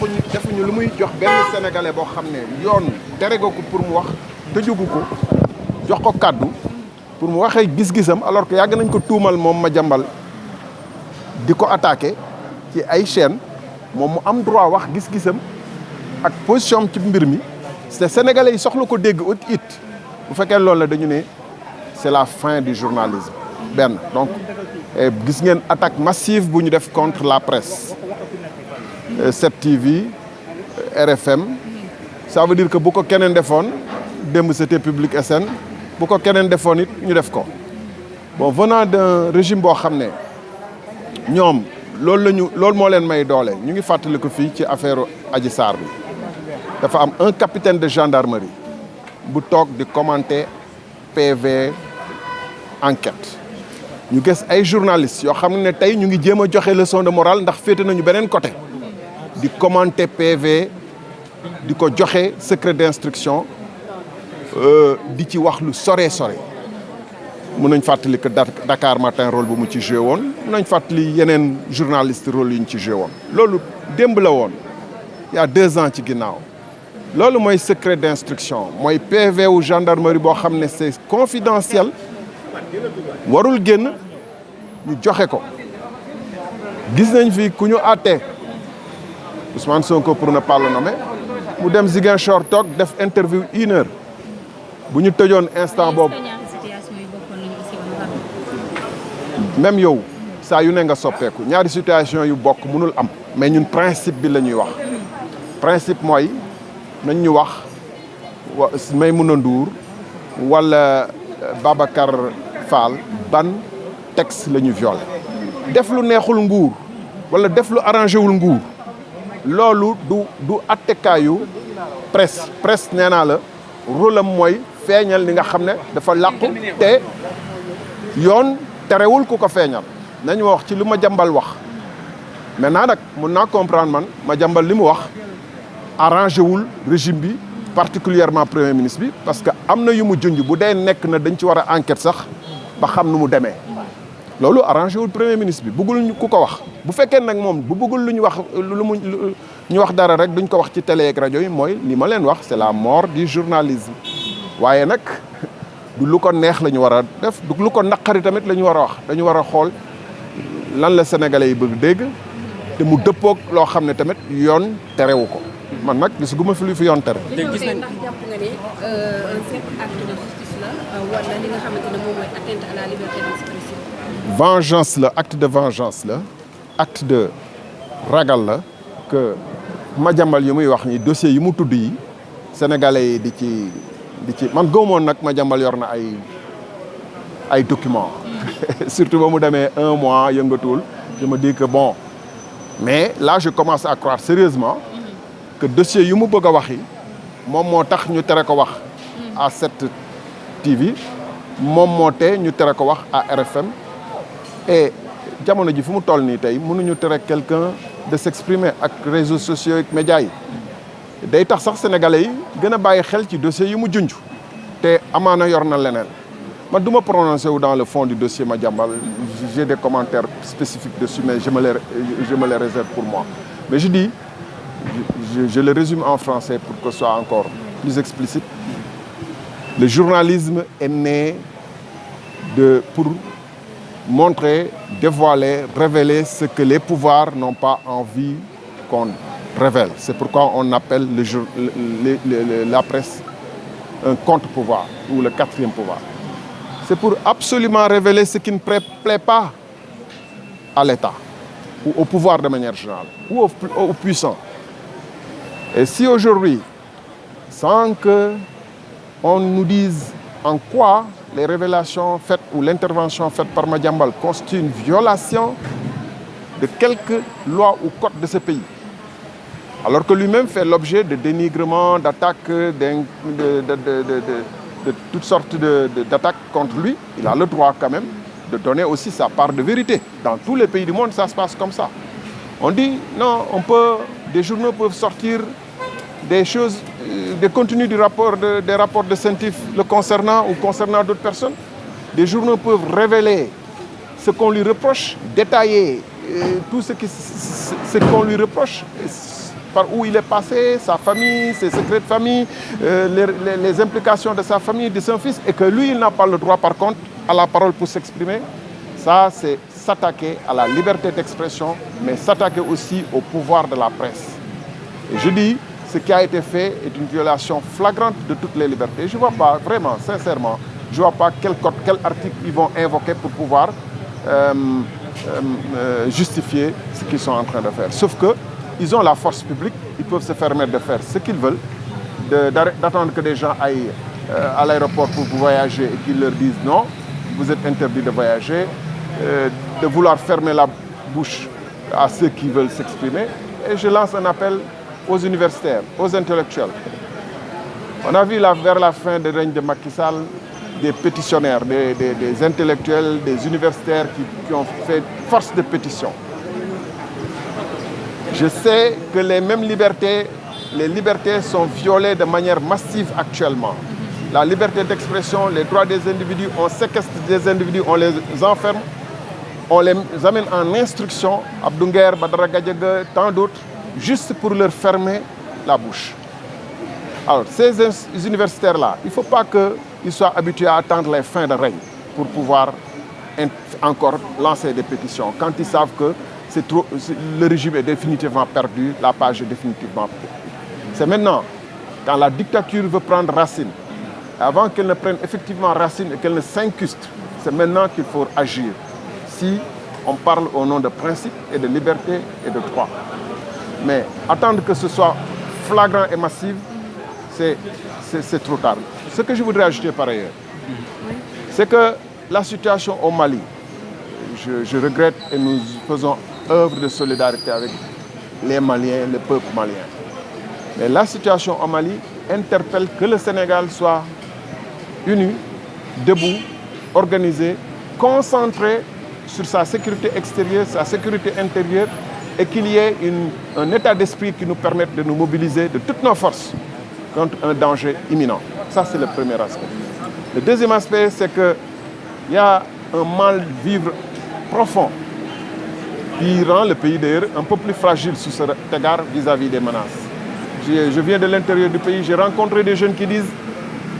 defuñu lu muy jox benn sénégalais boo xam ne yoon tere ko pour mu wax tëjugu ko jox ko kàddu pour mu waxee gis-gisam alors que yàgg nañ ko tuumal moom Madiambal di ko attaqué ci ay chaîne moom mu am droit wax gis-gisam ak position ci mbir mi te sénégalais yi soxla ko dégg it bu fekkee loolu la dañu ne c'est la fin du journalisme benn donc gis ngeen attaque massive bu ñu def contre la presse 7TV RFM ça veut dire que bu ko keneen defoon démb c'était Public SN bu ko keneen defoon it ñu def ko bon venant d'un régime boo xam ne ñoom loolu moo leen may doole ñu ngi fàttali ko fii ci affaire Adji Sarr bi dafa am un capitaine de gendarmerie bu toog di commenter PV enquête ñu gis ay journalistes yoo xam ne tey ñu ngi jéem a joxe leçon de morale ndax féete nañu beneen côté di commenter PV di ko joxe secret d'instruction di ci wax lu sore mun nañ fàttali que Dakar Matin rôle bu mu ci joué woon mun nañ fàttali yeneen journaliste rôle yu ñu ci joué woon loolu démb la woon il y a 2 ans ci ginnaaw loolu mooy secret d'instruction mooy PV wu gendarmerie boo xam ne c'est confidentiel warul génn ñu joxe ko gis nañ fi ku ñu àtte Ousmane Sonko pour ne pas le nommer mu dem Ziguinchor toog def interview 1 heure bu ñu tëjoon instant boobu même yow saa yu ne nga soppeeku ñaari situation yu bokk mënul am mais ñun principe bi la ñuy wax principe mooy nañ ñu wax Maïmouna Ndour wala Babacar Fall ban texte la ñu violé def lu neexul nguur wala def lu arrangé wul nguur loolu du attekaayu presse nee naa la rôle am mooy feeñal li nga xam ne dafa làqu te yoon terewul ku ko feeñal nañu wax ci lu Madiambal wax maintenant nag mun naa comprendre man Madiambal li mu wax arrangé wul régime bi particulièrement premier ministre bi parce que am na yu mu junj bu dee nekk na dañ ci war a enquête sax ba xam nu mu demee loolu arrangé wul premier ministre bi bëggul ku ko wax bu fekkee nag moom bu bëggul lu ñu wax dara rek duñ ko wax ci télé ak rajo yi mooy li ma leen wax c'est la mort du journalisme waaye nag du lu ko neex la ñu war a def du lu ko naqari tamit la ñu war a wax dañu war a xool lan la sénégalais yi bëgg dégg te mu dëppoog loo xam ne tamit yoon terewu ko man nag gisuguma fi lu fi yoon tere. te gis nañ ndax jàpp nga ne un simple acte de justice la wala li nga xamante ne moom mooy atteinte à la liberté d'expression. vengeance la acte de vengeance la acte de ragal la que Madiambal yi muy wax ni dossier yi mu tudd yi sénégalais yi di ci man gëmoon nag Madiambal yor na ay documents surtout ba mu demee 1 mois yëngatuwul je me dis que bon mais là je commence à croire sérieusement que dossier yu mu bëgg a wax yi moom moo tax ñu tere ko wax à 7TV moom moo tee ñu tere ko wax à RFM et jamono ji fu mu toll nii tey mënuñu tere quelqu'un de s'exprimer ak réseaux sociaux ak médias yi day tax sax sénégalais yi gën a bàyyi xel ci dossier yi mu junj te amaana yor na leneen man du ma prononcé wu dans le fond du dossier Madiambal j'ai des commentaires spécifiques dessus mais je me les réserve pour moi mais je dis je le résume en français pour que ce soit encore plus explicite le journalisme est né pour montrer, dévoiler, révéler ce que les pouvoirs n'ont pas envie qu'on révèle. C'est pourquoi on appelle la presse un contre-pouvoir ou le 4e pouvoir. C'est pour absolument révéler ce qui ne plaît pas à l'État ou au pouvoir de manière générale ou aux puissants. Et si aujourd'hui, sans qu'on nous dise en quoi les révélations faites ou l'intervention faite par Madiambal constitue une violation de quelques lois ou codes de ce pays. Alors que lui-même fait l'objet de dénigrements, d'attaques, de toutes sortes d'attaques contre lui. Il a le droit quand même de donner aussi sa part de vérité. Dans tous les pays du monde, ça se passe comme ça. On dit, non, des journaux peuvent sortir des choses, des contenus des rapports de CENTIF le concernant ou concernant d'autres personnes. Des journaux peuvent révéler ce qu'on lui reproche, détailler tout ce qu'on lui reproche. par où il est passé, sa famille, ses secrets de famille, les implications de sa famille, de son fils, et que lui, il n'a pas le droit, par contre, à la parole pour s'exprimer. Ça, c'est s'attaquer à la liberté d'expression, mais s'attaquer aussi au pouvoir de la presse. Et je dis, ce qui a été fait est une violation flagrante de toutes les libertés. Je ne vois pas, vraiment, sincèrement, je ne vois pas quel code, quel article ils vont invoquer pour pouvoir justifier ce qu'ils sont en train de faire. Sauf qu'ils ont la force publique, ils peuvent se permettre de faire ce qu'ils veulent, d'attendre que des gens aillent à l'aéroport pour voyager et qu'ils leur disent non, vous êtes interdit de voyager, de vouloir fermer la bouche à ceux qui veulent s'exprimer. Et je lance un appel aux universitaires, aux intellectuels. On a vu vers la fin du règne de Macky Sall des pétitionnaires, des intellectuels, des universitaires qui ont fait force de pétition. Je sais que les mêmes libertés, les libertés sont violées de manière massive actuellement. La liberté d'expression, les droits des individus, on séquestre des individus, on les enferme, on les amène en instruction, Abdounger, Badara Gadiaga, tant d'autres, juste pour leur fermer la bouche. Alors, ces universitaires-là, il ne faut pas qu'ils soient habitués à attendre les fins de règne pour pouvoir encore lancer des pétitions. Quand ils savent que le régime est définitivement perdu, la page est définitivement perdue. C'est maintenant, quand la dictature veut prendre racine, avant qu'elle ne prenne effectivement racine et qu'elle ne s'incuste, c'est maintenant qu'il faut agir. Si on parle au nom de principes et de liberté et de droit. Mais attendre que ce soit flagrant et massif, c'est trop tard. Ce que je voudrais ajouter par ailleurs, c'est que la situation au Mali, je regrette et nous faisons œuvre de solidarité avec les Maliens, le peuple malien. Mais la situation au Mali interpelle que le Sénégal soit uni, debout, organisé, concentré sur sa sécurité extérieure, sa sécurité intérieure, et qu'il y ait un état d'esprit qui nous permette de nous mobiliser de toutes nos forces contre un danger imminent. Ça, c'est le premier aspect. Le deuxième aspect, c'est qu'il y a un mal-vivre profond qui rend le pays d'ailleurs un peu plus fragile sous cet égard vis-à-vis des menaces. Je viens de l'intérieur du pays, j'ai rencontré des jeunes qui disent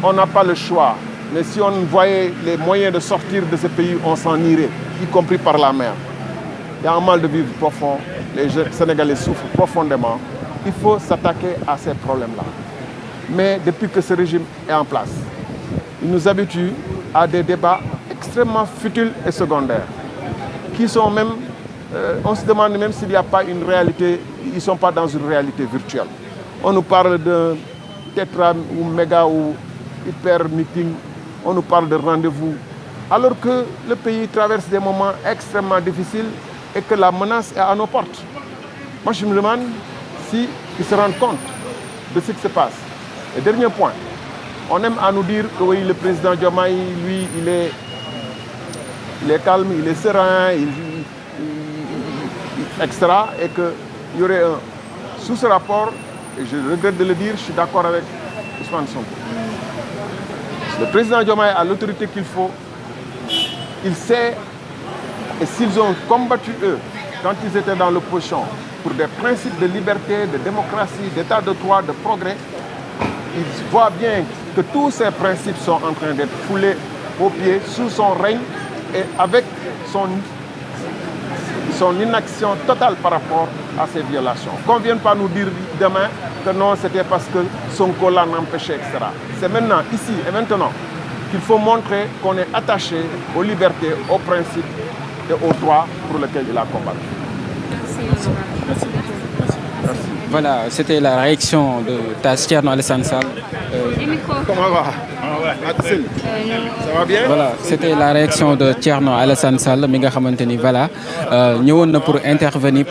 on n'a pas le choix, mais si on voyait les moyens de sortir de ce pays, on s'en irait, y compris par la mer. Il y a un mal de vivre profond, les Sénégalais souffrent profondément. Il faut s'attaquer à ces problèmes-là. Mais depuis que ce régime est en place, il nous habitue à des débats extrêmement futiles et secondaires, qui sont même, on se demande même s'il n'y a pas une réalité, ils ne sont pas dans une réalité virtuelle. On nous parle de tétra ou méga ou hyper meeting, on nous parle de rendez-vous, alors que le pays traverse des moments extrêmement difficiles et que la menace est à nos portes. Moi, je me demande s'ils se rendent compte de ce qui se passe. Et dernier point, on aime à nous dire que oui, le président Diomaye, lui, il est calme, il est serein, etc. Et qu'il y aurait sous ce rapport, et je regrette de le dire, je suis d'accord avec Ousmane Sonko. Le président Diomaye a l'autorité qu'il faut. Il sait, et s'ils ont combattu eux, quand ils étaient dans l'opposition, pour des principes de liberté, de démocratie, d'état de droit, de progrès, ils voient bien que tous ces principes sont en train d'être foulés aux pieds sous son règne et avec son inaction totale par rapport à ces violations. Qu'on ne vienne pas nous dire demain que non, c'était parce que Sonko l'en empêchait, etc. C'est maintenant, ici et maintenant, qu'il faut montrer qu'on est attaché aux libertés, aux principes et aux droits pour lesquels il a combattu. Merci. Voilà, c'était la réaction de Thierno Alassane Sall. Comment va? Ça va bien? Voilà, c'était la réaction de Thierno Alassane Sall mi nga xamante ni voilà ñëwoon na pour intervenir.